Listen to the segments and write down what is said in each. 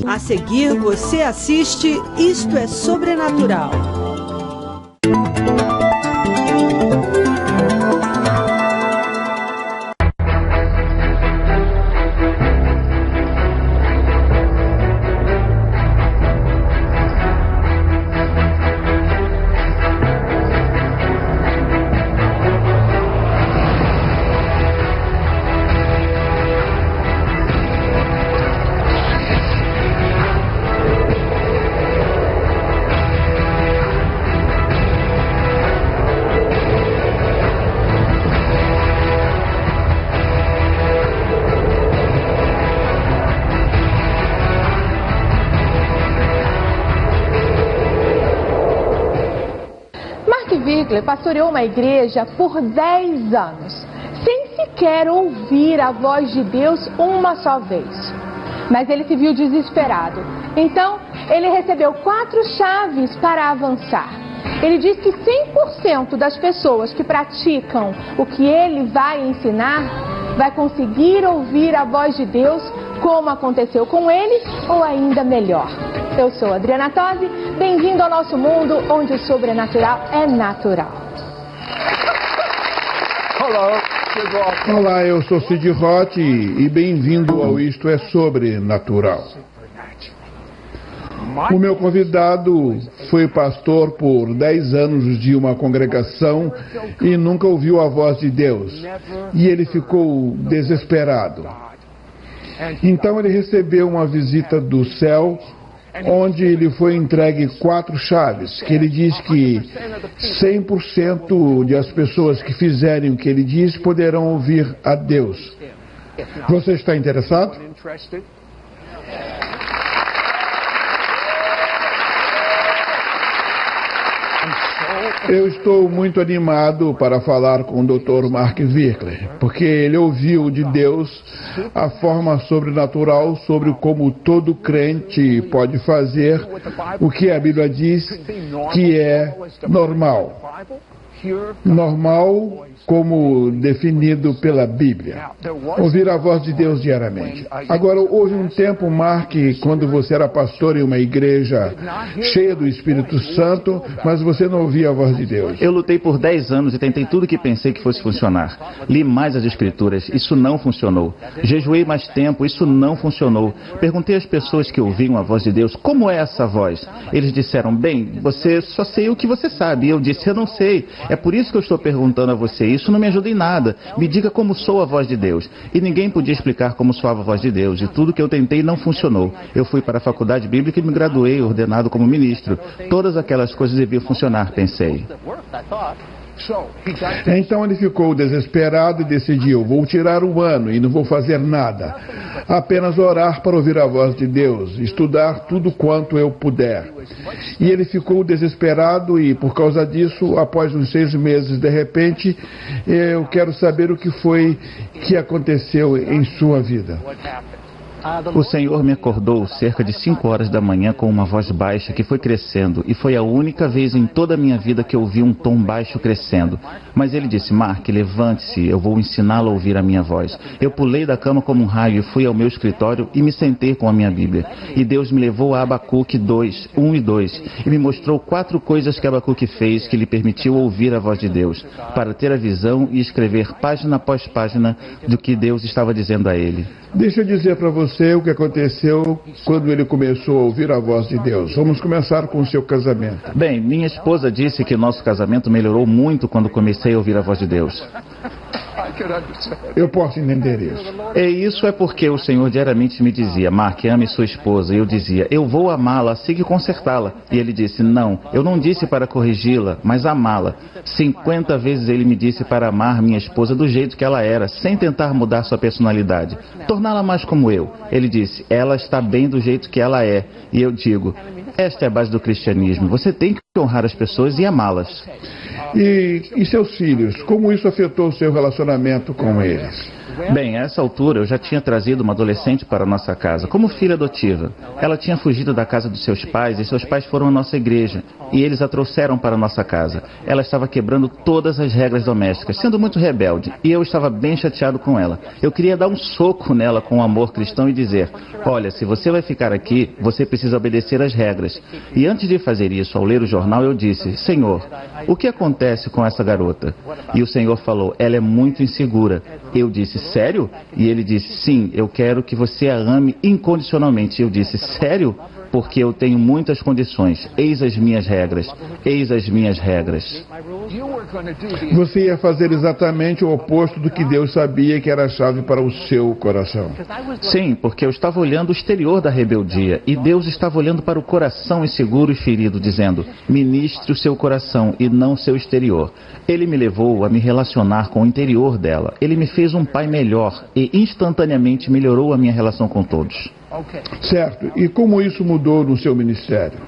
A seguir, você assiste Isto é Sobrenatural. Pastoreou uma igreja por 10 anos, sem sequer ouvir a voz de Deus uma só vez. Mas ele se viu desesperado. Então, ele recebeu 4 chaves para avançar. Ele diz que 100% das pessoas que praticam o que ele vai ensinar, vai conseguir ouvir a voz de Deus como aconteceu com ele, ou ainda melhor. Eu sou Adriana Tosi, bem-vindo ao nosso mundo, onde o sobrenatural é natural. Olá, eu sou Cid Roth e bem-vindo ao Isto é Sobrenatural. O meu convidado foi pastor por 10 anos de uma congregação e nunca ouviu a voz de Deus. E ele ficou desesperado. Então ele recebeu uma visita do céu, onde lhe foi entregue 4 chaves, que ele diz que 100% das pessoas que fizerem o que ele diz poderão ouvir a Deus. Você está interessado? Eu estou muito animado para falar com o Dr. Mark Virkler, porque ele ouviu de Deus a forma sobrenatural sobre como todo crente pode fazer o que a Bíblia diz que é normal. Normal como definido pela Bíblia. Ouvir a voz de Deus diariamente. Agora, houve um tempo, Mark, quando você era pastor em uma igreja cheia do Espírito Santo, mas você não ouvia a voz de Deus. Eu lutei por 10 anos e tentei tudo que pensei que fosse funcionar. Li mais as Escrituras, isso não funcionou. Jejuei mais tempo, isso não funcionou. Perguntei às pessoas que ouviam a voz de Deus, como é essa voz? Eles disseram, bem, você só sei o que você sabe. E eu disse, eu não sei. É por isso que eu estou perguntando a você. Isso não me ajuda em nada. Me diga como soa a voz de Deus. E ninguém podia explicar como soava a voz de Deus. E tudo que eu tentei não funcionou. Eu fui para a faculdade bíblica e me graduei ordenado como ministro. Todas aquelas coisas deviam funcionar, pensei. Então ele ficou desesperado e decidiu, vou tirar 1 ano e não vou fazer nada. Apenas orar para ouvir a voz de Deus, estudar tudo quanto eu puder. E ele ficou desesperado e, por causa disso, após uns 6 meses, de repente, eu quero saber o que foi que aconteceu em sua vida. O Senhor me acordou cerca de 5 horas da manhã com uma voz baixa que foi crescendo, e foi a única vez em toda a minha vida que eu ouvi um tom baixo crescendo. Mas ele disse, Mark, levante-se, eu vou ensiná-lo a ouvir a minha voz. Eu pulei da cama como um raio e fui ao meu escritório e me sentei com a minha Bíblia. E Deus me levou a Abacuque 2, 1 e 2, e me mostrou 4 coisas que Abacuque fez que lhe permitiu ouvir a voz de Deus, para ter a visão e escrever página após página do que Deus estava dizendo a ele. Deixa eu dizer para você o que aconteceu quando ele começou a ouvir a voz de Deus. Vamos começar com o seu casamento. Bem, minha esposa disse que nosso casamento melhorou muito quando comecei a ouvir a voz de Deus. Eu posso entender isso. E isso é porque o Senhor diariamente me dizia, Mark, ame sua esposa. E eu dizia, eu vou amá-la assim que consertá-la. E ele disse, não, eu não disse para corrigi-la, mas amá-la. 50 vezes ele me disse para amar minha esposa do jeito que ela era, sem tentar mudar sua personalidade, torná-la mais como eu. Ele disse, ela está bem do jeito que ela é. E eu digo, esta é a base do cristianismo, você tem que honrar as pessoas e amá-las. E seus filhos, como isso afetou o seu relacionamento com eles? Bem, a essa altura eu já tinha trazido uma adolescente para a nossa casa, como filha adotiva. Ela tinha fugido da casa dos seus pais e seus pais foram à nossa igreja. E eles a trouxeram para a nossa casa. Ela estava quebrando todas as regras domésticas, sendo muito rebelde. E eu estava bem chateado com ela. Eu queria dar um soco nela com amor cristão e dizer: olha, se você vai ficar aqui, você precisa obedecer às regras. E antes de fazer isso, ao ler o jornal, eu disse: Senhor, o que acontece com essa garota? E o Senhor falou: ela é muito insegura. Eu disse: sério? E ele disse: sim, eu quero que você a ame incondicionalmente. Eu disse: sério? Porque eu tenho muitas condições. Eis as minhas regras. Eis as minhas regras. Você ia fazer exatamente o oposto do que Deus sabia que era a chave para o seu coração. Sim, porque eu estava olhando o exterior da rebeldia e Deus estava olhando para o coração inseguro e ferido, dizendo: ministre o seu coração e não o seu exterior. Ele me levou a me relacionar com o interior dela. Ele me fez um pai melhor e instantaneamente melhorou a minha relação com todos. Certo. E como isso mudou no seu ministério?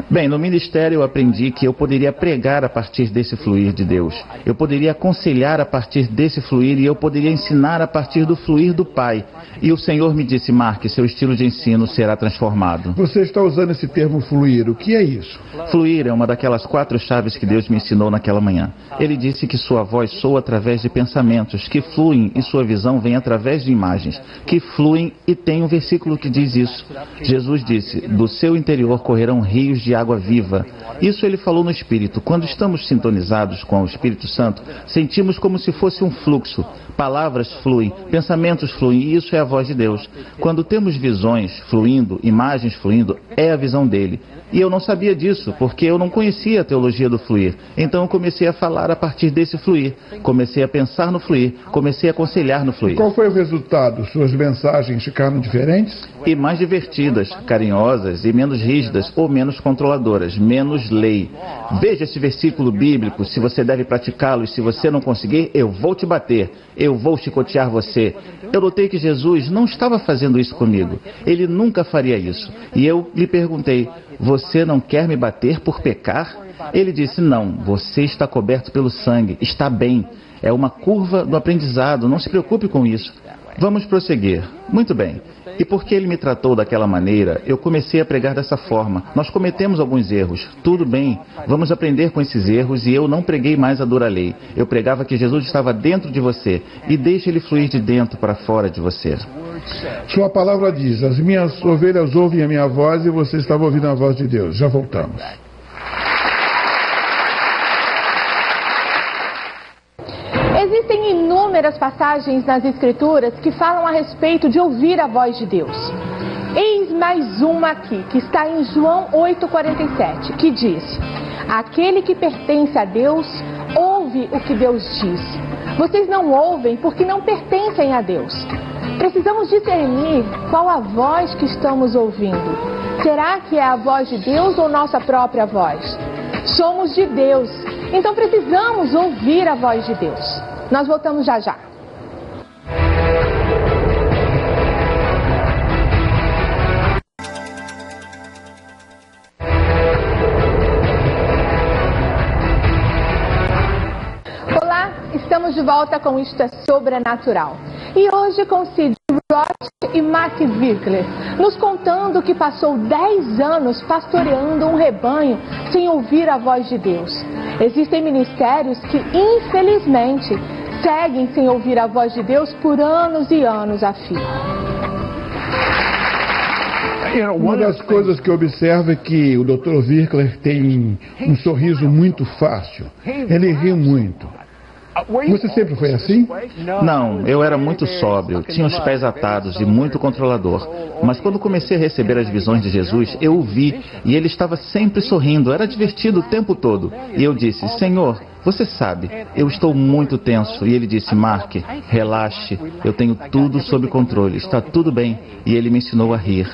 Bem, no ministério eu aprendi que eu poderia pregar a partir desse fluir de Deus. Eu poderia aconselhar a partir desse fluir e eu poderia ensinar a partir do fluir do Pai. E o Senhor me disse: Mark, seu estilo de ensino será transformado. Você está usando esse termo fluir. O que é isso? Fluir é uma daquelas 4 chaves que Deus me ensinou naquela manhã. Ele disse que sua voz soa através de pensamentos, que fluem e sua visão vem através de imagens, que fluem, e tem um versículo que diz isso. Jesus disse: do seu interior correrão rios de água viva. Isso ele falou no Espírito. Quando estamos sintonizados com o Espírito Santo, sentimos como se fosse um fluxo. Palavras fluem, pensamentos fluem, e isso é a voz de Deus. Quando temos visões fluindo, imagens fluindo, é a visão dele. E eu não sabia disso, porque eu não conhecia a teologia do fluir. Então eu comecei a falar a partir desse fluir. Comecei a pensar no fluir. Comecei a aconselhar no fluir. Qual foi o resultado? Suas mensagens ficaram diferentes? E mais divertidas, carinhosas e menos rígidas ou menos controladoras, menos lei. Veja esse versículo bíblico, se você deve praticá-lo, e se você não conseguir, eu vou te bater, eu vou chicotear você. Eu notei que Jesus não estava fazendo isso comigo. Ele nunca faria isso. E eu lhe perguntei: você não quer me bater por pecar? Ele disse: não, você está coberto pelo sangue, está bem. É uma curva do aprendizado, não se preocupe com isso. Vamos prosseguir. Muito bem. E porque ele me tratou daquela maneira, eu comecei a pregar dessa forma. Nós cometemos alguns erros. Tudo bem, vamos aprender com esses erros, e eu não preguei mais a dura lei. Eu pregava que Jesus estava dentro de você, e deixe ele fluir de dentro para fora de você. Sua palavra diz: as minhas ovelhas ouvem a minha voz, e você estava ouvindo a voz de Deus. Já voltamos. Existem inúmeras passagens nas Escrituras que falam a respeito de ouvir a voz de Deus. Eis mais uma aqui, que está em João 8,47, que diz: aquele que pertence a Deus, ouve o que Deus diz. Vocês não ouvem porque não pertencem a Deus. Precisamos discernir qual a voz que estamos ouvindo. Será que é a voz de Deus ou nossa própria voz? Somos de Deus, então precisamos ouvir a voz de Deus. Nós voltamos já já. Olá, estamos de volta com Isto é Sobrenatural. E hoje com Sid Roth e Mark Virkler, nos contando que passou 10 anos pastoreando um rebanho sem ouvir a voz de Deus. Existem ministérios que, infelizmente, seguem sem ouvir a voz de Deus por anos e anos a fio. Uma das coisas que eu observo é que o Dr. Virkler tem um sorriso muito fácil. Ele ri muito. Você sempre foi assim? Não, eu era muito sóbrio, tinha os pés atados e muito controlador. Mas quando comecei a receber as visões de Jesus, eu o vi e ele estava sempre sorrindo, era divertido o tempo todo. E eu disse: Senhor, você sabe, eu estou muito tenso. E ele disse: Mark, relaxe, eu tenho tudo sob controle, está tudo bem. E ele me ensinou a rir.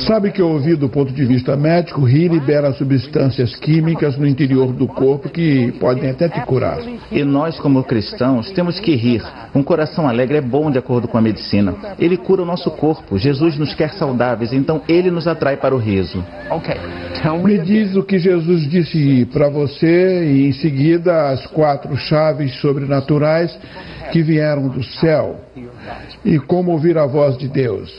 Sabe que eu ouvi do ponto de vista médico, rir libera substâncias químicas no interior do corpo que podem até te curar. E nós, como cristãos, temos que rir. Um coração alegre é bom de acordo com a medicina. Ele cura o nosso corpo. Jesus nos quer saudáveis, então ele nos atrai para o riso. Me diz o que Jesus disse para para você e em seguida as 4 chaves sobrenaturais que vieram do céu e como ouvir a voz de Deus.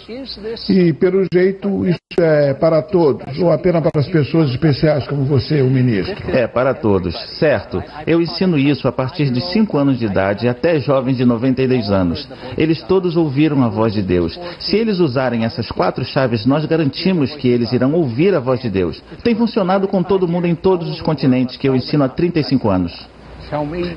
E pelo jeito isso é para todos ou apenas para as pessoas especiais como você, o ministro? É para todos, certo. Eu ensino isso a partir de 5 anos de idade até jovens de 92 anos. Eles todos ouviram a voz de Deus. Se eles usarem essas 4 chaves, nós garantimos que eles irão ouvir a voz de Deus. Tem funcionado com todo mundo em todos os continentes que eu ensino há 35 anos.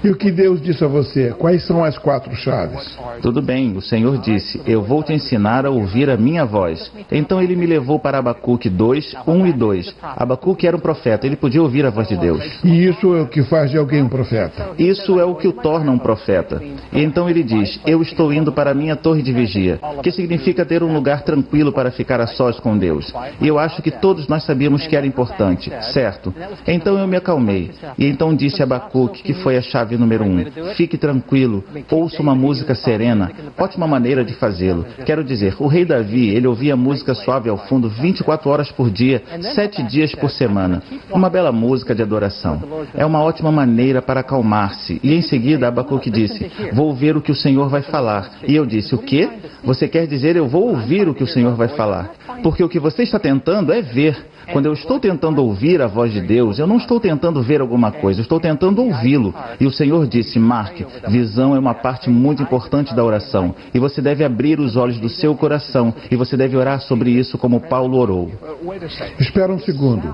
E o que Deus disse a você? Quais são as 4 chaves? Tudo bem, o Senhor disse, eu vou te ensinar a ouvir a minha voz. Então ele me levou para Abacuque 2, 1 e 2. Abacuque era um profeta, ele podia ouvir a voz de Deus. E isso é o que faz de alguém um profeta? Isso é o que o torna um profeta. E então ele diz, eu estou indo para a minha torre de vigia, que significa ter um lugar tranquilo para ficar a sós com Deus. E eu acho que todos nós sabíamos que era importante, certo? Então eu me acalmei. E então disse a Abacuque que foi a chave número 1. Fique tranquilo, ouça uma música serena. Ótima maneira de fazê-lo. Quero dizer, o rei Davi, ele ouvia música suave ao fundo 24 horas por dia, 7 dias por semana. Uma bela música de adoração. É uma ótima maneira para acalmar-se. E em seguida Abacuque disse, vou ver o que o Senhor vai falar. E eu disse, o quê? Você quer dizer eu vou ouvir o que o Senhor vai falar? Porque o que você está tentando é ver. Quando eu estou tentando ouvir a voz de Deus, eu não estou tentando ver alguma coisa, eu estou tentando ouvi-lo. E o Senhor disse, Mark, visão é uma parte muito importante da oração. E você deve abrir os olhos do seu coração. E você deve orar sobre isso como Paulo orou. Espera um segundo.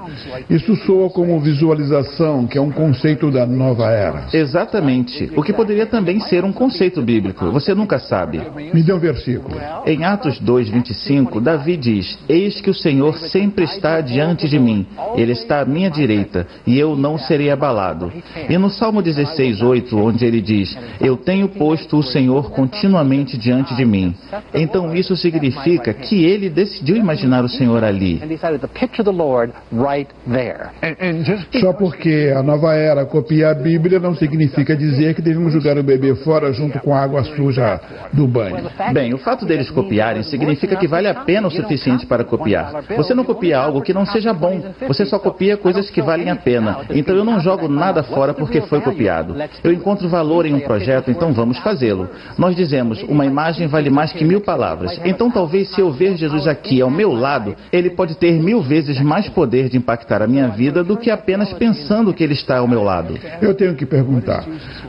Isso soa como visualização, que é um conceito da nova era. Exatamente. O que poderia também ser um conceito bíblico. Você nunca sabe. Me dê um versículo. Em Atos 2, 25, Davi diz, eis que o Senhor sempre está diante de mim. Ele está à minha direita, e eu não serei abalado. E no Salmo 16, 8, onde ele diz, eu tenho posto o Senhor continuamente diante de mim. Então isso significa que ele decidiu imaginar o Senhor ali. Só porque a nova era copia a Bíblia não significa dizer que devemos jogar o bebê fora junto com a água suja do banho. Bem, o fato deles copiarem significa que vale a pena o suficiente para copiar. Você não copia algo que não seja bom. Você só copia coisas que valem a pena. Então eu não jogo nada fora porque foi copiado. Eu encontro valor em um projeto, então vamos fazê-lo. Nós dizemos, uma imagem vale mais que 1000 palavras. Então talvez se eu ver Jesus aqui ao meu lado, ele pode ter 1000 vezes mais poder de impactar a minha vida do que apenas pensando que ele está ao meu lado. Eu tenho que perguntar,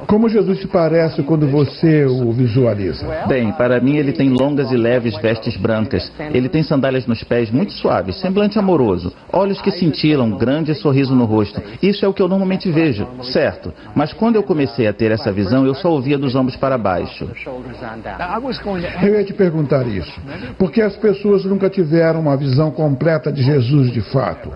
como Jesus se parece quando você o visualiza? Bem, para mim ele tem longas e leves vestes brancas. Ele tem sandálias nos pés muito suaves, semblante amoroso, olhos que cintilam, grande sorriso no rosto. Isso é o que eu normalmente vejo, certo? Mas quando eu comecei a ter essa visão, eu só ouvia dos ombros para baixo. Eu ia te perguntar isso, porque as pessoas nunca tiveram uma visão completa de Jesus de fato.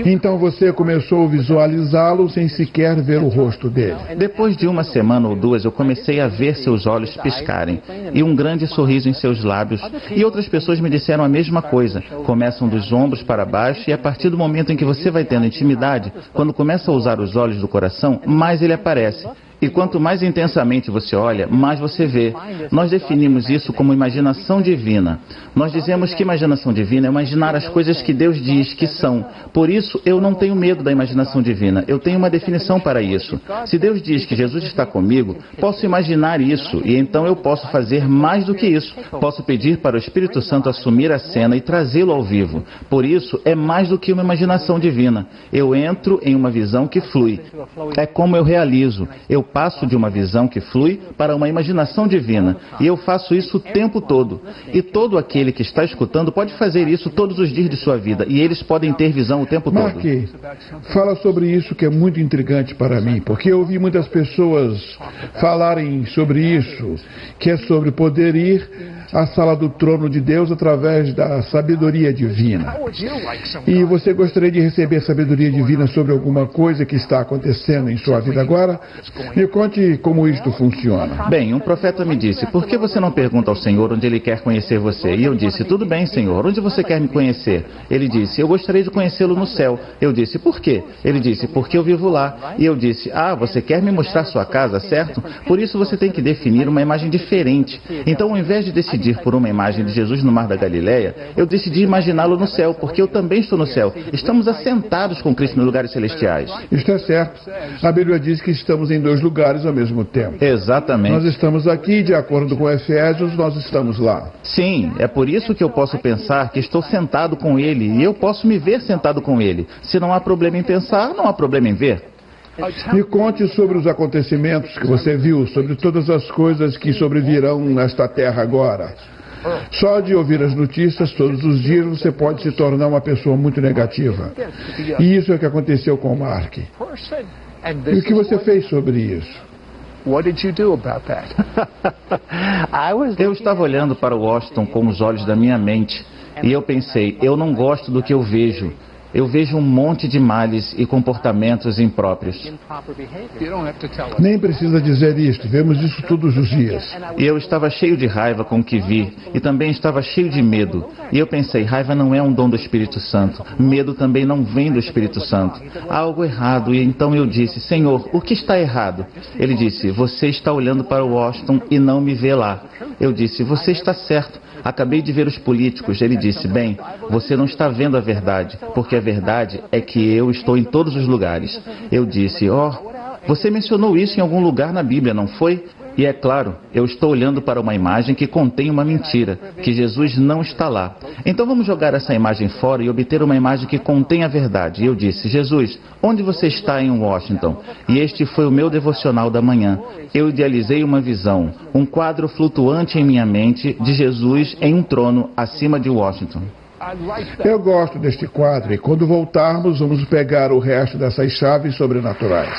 Então você começou a visualizá-lo sem sequer ver o rosto dele. Depois de 1 semana ou 2, eu comecei a ver seus olhos piscarem e um grande sorriso em seus lábios. E outras pessoas me disseram a mesma coisa. Começam dos ombros para baixo e a partir do momento em que você vai tendo intimidade, quando começa a usar os olhos do coração, mais ele aparece. E quanto mais intensamente você olha, mais você vê. Nós definimos isso como imaginação divina. Nós dizemos que imaginação divina é imaginar as coisas que Deus diz que são. Por isso, eu não tenho medo da imaginação divina. Eu tenho uma definição para isso. Se Deus diz que Jesus está comigo, posso imaginar isso. E então eu posso fazer mais do que isso. Posso pedir para o Espírito Santo assumir a cena e trazê-lo ao vivo. Por isso, é mais do que uma imaginação divina. Eu entro em uma visão que flui. É como eu realizo. Eu passo de uma visão que flui para uma imaginação divina. E eu faço isso o tempo todo. E todo aquele que está escutando pode fazer isso todos os dias de sua vida. E eles podem ter visão o tempo todo. Mark, fala sobre isso que é muito intrigante para mim. Porque eu ouvi muitas pessoas falarem sobre isso, que é sobre poder ir à sala do trono de Deus através da sabedoria divina. E você gostaria de receber sabedoria divina sobre alguma coisa que está acontecendo em sua vida agora? Me conte como isto funciona. Bem, um profeta me disse, por que você não pergunta ao Senhor onde Ele quer conhecer você? E eu disse, tudo bem, Senhor, onde você quer me conhecer? Ele disse, eu gostaria de conhecê-lo no céu. Eu disse, por quê? Ele disse, porque eu vivo lá. E eu disse, você quer me mostrar sua casa, certo? Por isso você tem que definir uma imagem diferente. Então, ao invés de decidir decidir por uma imagem de Jesus no Mar da Galileia, eu decidi imaginá-lo no céu, porque eu também estou no céu. Estamos assentados com Cristo nos lugares celestiais. Isto é certo. A Bíblia diz que estamos em dois lugares ao mesmo tempo. Exatamente. Nós estamos aqui, de acordo com Efésios, nós estamos lá. Sim, é por isso que eu posso pensar que estou sentado com Ele e eu posso me ver sentado com Ele. Se não há problema em pensar, não há problema em ver. Me conte sobre os acontecimentos que você viu, sobre todas as coisas que sobrevirão nesta terra agora. Só de ouvir as notícias todos os dias você pode se tornar uma pessoa muito negativa. E isso é o que aconteceu com o Mark. E o que você fez sobre isso? Eu estava olhando para Washington com os olhos da minha mente e eu pensei, eu não gosto do que eu vejo. Eu vejo um monte de males e comportamentos impróprios. Nem precisa dizer isto, vemos isso todos os dias. E eu estava cheio de raiva com o que vi, e também estava cheio de medo. E eu pensei, raiva não é um dom do Espírito Santo, medo também não vem do Espírito Santo. Há algo errado, e então eu disse, Senhor, o que está errado? Ele disse, você está olhando para Washington e não me vê lá. Eu disse, você está certo. Acabei de ver os políticos. Ele disse, bem, você não está vendo a verdade, porque a verdade é que eu estou em todos os lugares. Eu disse, você mencionou isso em algum lugar na Bíblia, não foi? E é claro, eu estou olhando para uma imagem que contém uma mentira, que Jesus não está lá. Então vamos jogar essa imagem fora e obter uma imagem que contém a verdade. E eu disse, Jesus, onde você está em Washington? E este foi o meu devocional da manhã. Eu idealizei uma visão, um quadro flutuante em minha mente de Jesus em um trono acima de Washington. Eu gosto deste quadro e quando voltarmos vamos pegar o resto dessas chaves sobrenaturais.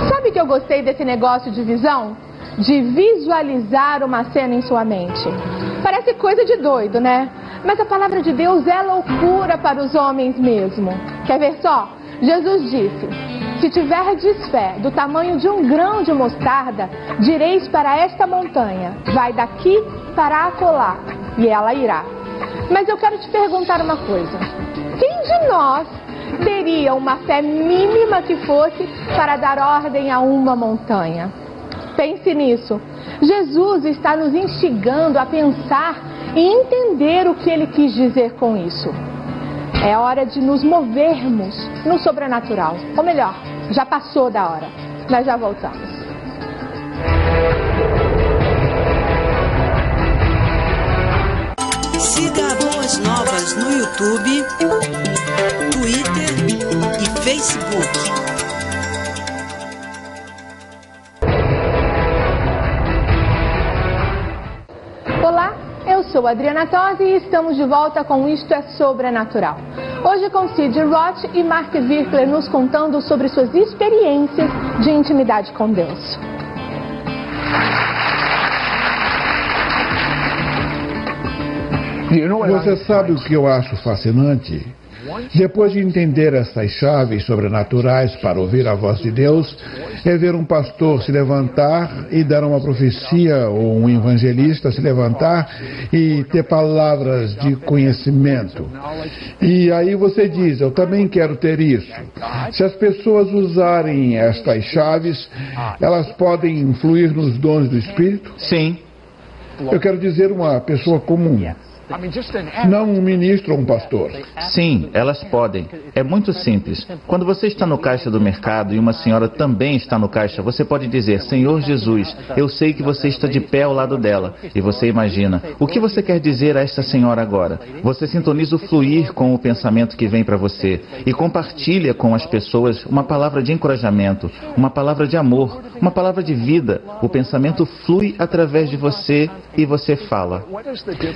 Sabe que eu gostei desse negócio de visão? De visualizar uma cena em sua mente. Parece coisa de doido, né? Mas a palavra de Deus é loucura para os homens mesmo. Quer ver só? Jesus disse, se tiverdes fé do tamanho de um grão de mostarda, direis para esta montanha, vai daqui para acolá, e ela irá. Mas eu quero te perguntar uma coisa. Quem de nós teria uma fé mínima que fosse para dar ordem a uma montanha? Pense nisso. Jesus está nos instigando a pensar e entender o que ele quis dizer com isso. É hora de nos movermos no sobrenatural. Ou melhor, já passou da hora. Nós já voltamos. Siga Boas Novas no YouTube, Twitter e Facebook. Olá, eu sou Adriana Tosi e estamos de volta com Isto é Sobrenatural. Hoje com Sid Roth e Mark Virkler nos contando sobre suas experiências de intimidade com Deus. Você sabe o que eu acho fascinante? Depois de entender essas chaves sobrenaturais para ouvir a voz de Deus, é ver um pastor se levantar e dar uma profecia, ou um evangelista se levantar e ter palavras de conhecimento. E aí você diz, eu também quero ter isso. Se as pessoas usarem estas chaves, elas podem influir nos dons do Espírito? Sim. Eu quero dizer uma pessoa comum. Não um ministro ou um pastor. Sim, elas podem. É muito simples. Quando você está no caixa do mercado e uma senhora também está no caixa, você pode dizer, Senhor Jesus, eu sei que você está de pé ao lado dela. E você imagina, o que você quer dizer a esta senhora agora? Você sintoniza o fluir com o pensamento que vem para você e compartilha com as pessoas uma palavra de encorajamento, uma palavra de amor, uma palavra de vida. O pensamento flui através de você e você fala.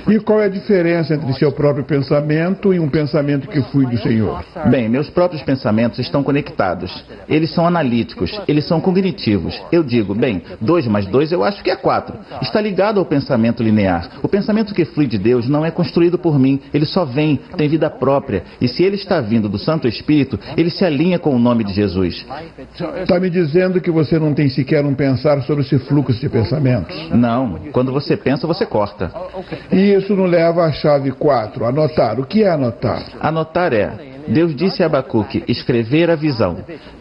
E qual é a diferença entre seu próprio pensamento e um pensamento que flui do Senhor? Bem, meus próprios pensamentos estão conectados. Eles são analíticos, eles são cognitivos. Eu digo, bem, 2 mais 2 eu acho que é 4. Está ligado ao pensamento linear. O pensamento que flui de Deus não é construído por mim. Ele só vem, tem vida própria. E se ele está vindo do Santo Espírito, ele se alinha com o nome de Jesus. Está me dizendo que você não tem sequer um pensar sobre esse fluxo de pensamentos? Não. Quando você pensa, você corta. E isso nos leva à chave 4, anotar. O que é anotar? Anotar é... Deus disse a Abacuque, escrever a visão.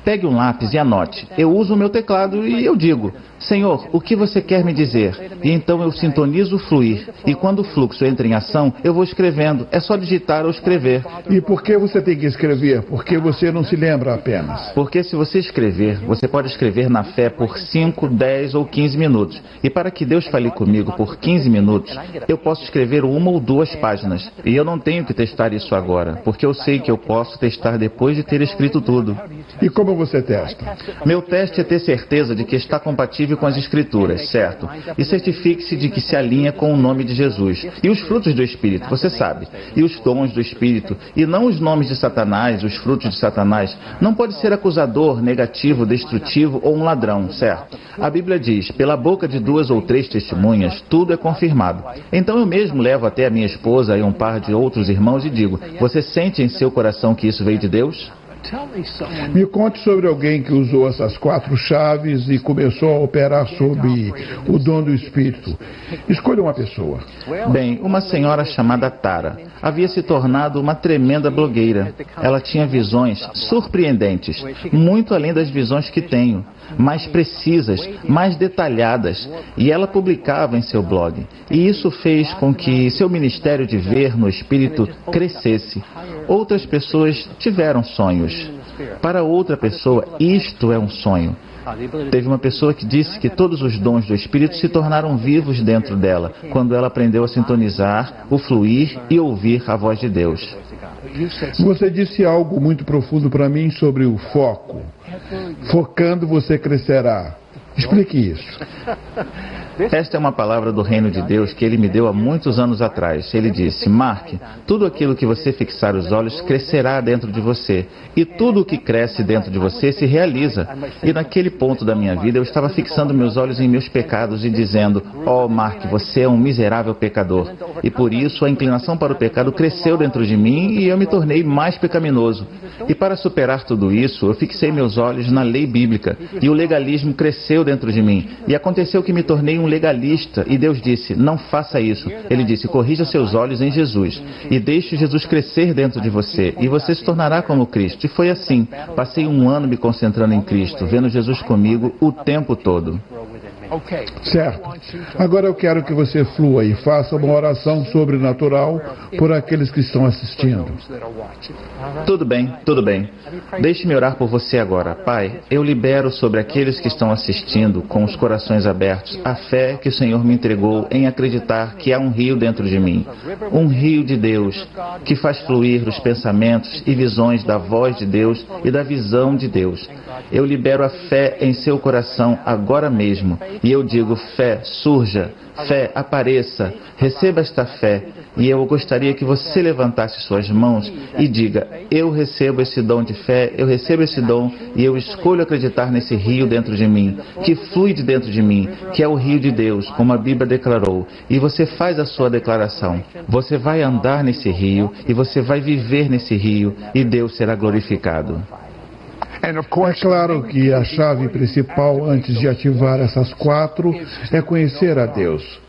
Pegue um lápis e anote. Eu uso o meu teclado e eu digo: Senhor, o que você quer me dizer? E então eu sintonizo o fluir. E quando o fluxo entra em ação, eu vou escrevendo. É só digitar ou escrever. E por que você tem que escrever? Porque você não se lembra apenas. Porque se você escrever, você pode escrever na fé por 5, 10 ou 15 minutos. E para que Deus fale comigo por 15 minutos, eu posso escrever 1 ou 2 páginas. E eu não tenho que testar isso agora, porque eu sei que eu posso testar depois de ter escrito tudo. E como você testa? Meu teste é ter certeza de que está compatível com as Escrituras, certo? E certifique-se de que se alinha com o nome de Jesus. E os frutos do Espírito, você sabe. E os dons do Espírito. E não os nomes de Satanás, os frutos de Satanás. Não pode ser acusador, negativo, destrutivo ou um ladrão, certo? A Bíblia diz: pela boca de 2 ou 3 testemunhas, tudo é confirmado. Então eu mesmo levo até a minha esposa e um par de outros irmãos e digo: você sente em seu coração que isso veio de Deus? Me conte sobre alguém que usou essas 4 chaves e começou a operar sob o dom do Espírito. Escolha uma pessoa. Bem, uma senhora chamada Tara havia se tornado uma tremenda blogueira. Ela tinha visões surpreendentes, muito além das visões que tenho, mais precisas, mais detalhadas, e ela publicava em seu blog. E isso fez com que seu ministério de ver no Espírito crescesse. Outras pessoas tiveram sonhos. Para outra pessoa, isto é um sonho. Teve uma pessoa que disse que todos os dons do Espírito se tornaram vivos dentro dela, quando ela aprendeu a sintonizar, o fluir e ouvir a voz de Deus. Você disse algo muito profundo para mim sobre o foco. Focando, você crescerá. Explique isso. Esta é uma palavra do reino de Deus que ele me deu há muitos anos atrás. Ele disse: Mark, tudo aquilo que você fixar os olhos crescerá dentro de você. E tudo o que cresce dentro de você se realiza. E naquele ponto da minha vida eu estava fixando meus olhos em meus pecados e dizendo: oh, Mark, você é um miserável pecador. E por isso a inclinação para o pecado cresceu dentro de mim e eu me tornei mais pecaminoso. E para superar tudo isso, eu fixei meus olhos na lei bíblica. E o legalismo cresceu dentro de mim. E aconteceu que me tornei um legalista. E Deus disse: não faça isso. Ele disse: corrija seus olhos em Jesus. E deixe Jesus crescer dentro de você. E você se tornará como Cristo. E foi assim. Passei 1 ano me concentrando em Cristo, vendo Jesus comigo o tempo todo. Certo. Agora eu quero que você flua e faça uma oração sobrenatural por aqueles que estão assistindo. Tudo bem, tudo bem. Deixe-me orar por você agora. Pai, eu libero sobre aqueles que estão assistindo, com os corações abertos, a fé que o Senhor me entregou em acreditar que há um rio dentro de mim. Um rio de Deus, que faz fluir os pensamentos e visões da voz de Deus e da visão de Deus. Eu libero a fé em seu coração agora mesmo. E eu digo: fé, surja, fé, apareça, receba esta fé. E eu gostaria que você levantasse suas mãos e diga: eu recebo esse dom de fé, eu recebo esse dom e eu escolho acreditar nesse rio dentro de mim, que flui de dentro de mim, que é o rio de Deus, como a Bíblia declarou. E você faz a sua declaração. Você vai andar nesse rio e você vai viver nesse rio e Deus será glorificado. É claro que a chave principal antes de ativar essas 4 é conhecer a Deus.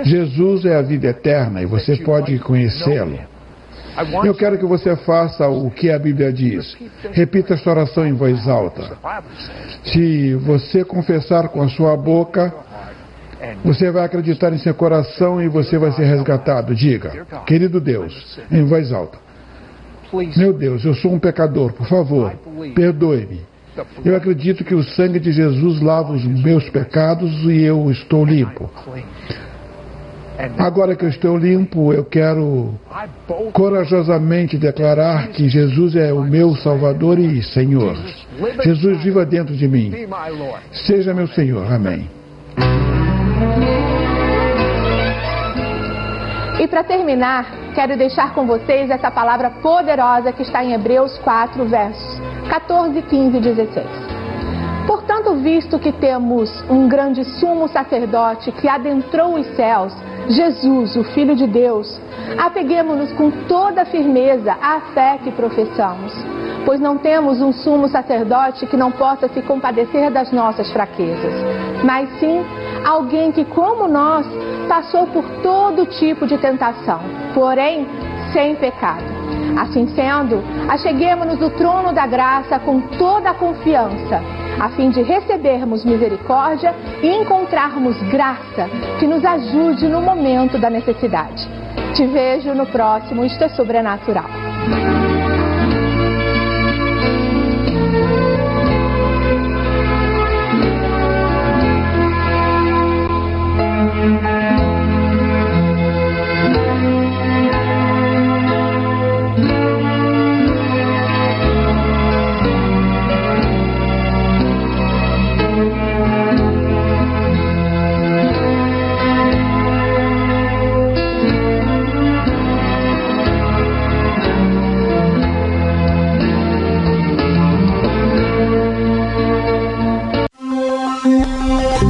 Jesus é a vida eterna e você pode conhecê-lo. Eu quero que você faça o que a Bíblia diz. Repita esta oração em voz alta. Se você confessar com a sua boca, você vai acreditar em seu coração e você vai ser resgatado. Diga: querido Deus, em voz alta: meu Deus, eu sou um pecador, por favor, perdoe-me. Eu acredito que o sangue de Jesus lava os meus pecados e eu estou limpo. Agora que eu estou limpo, eu quero corajosamente declarar que Jesus é o meu Salvador e Senhor. Jesus, viva dentro de mim. Seja meu Senhor. Amém. E para terminar, quero deixar com vocês essa palavra poderosa que está em Hebreus 4, versos 14, 15 e 16. Portanto, visto que temos um grande sumo sacerdote que adentrou os céus, Jesus, o Filho de Deus, apeguemo-nos com toda firmeza à fé que professamos, pois não temos um sumo sacerdote que não possa se compadecer das nossas fraquezas, mas sim alguém que, como nós, passou por todo tipo de tentação, porém sem pecado. Assim sendo, acheguemo-nos do trono da graça com toda a confiança, a fim de recebermos misericórdia e encontrarmos graça que nos ajude no momento da necessidade. Te vejo no próximo Isto é Sobrenatural.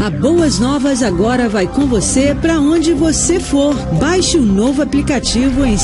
A Boas Novas agora vai com você para onde você for. Baixe o novo aplicativo em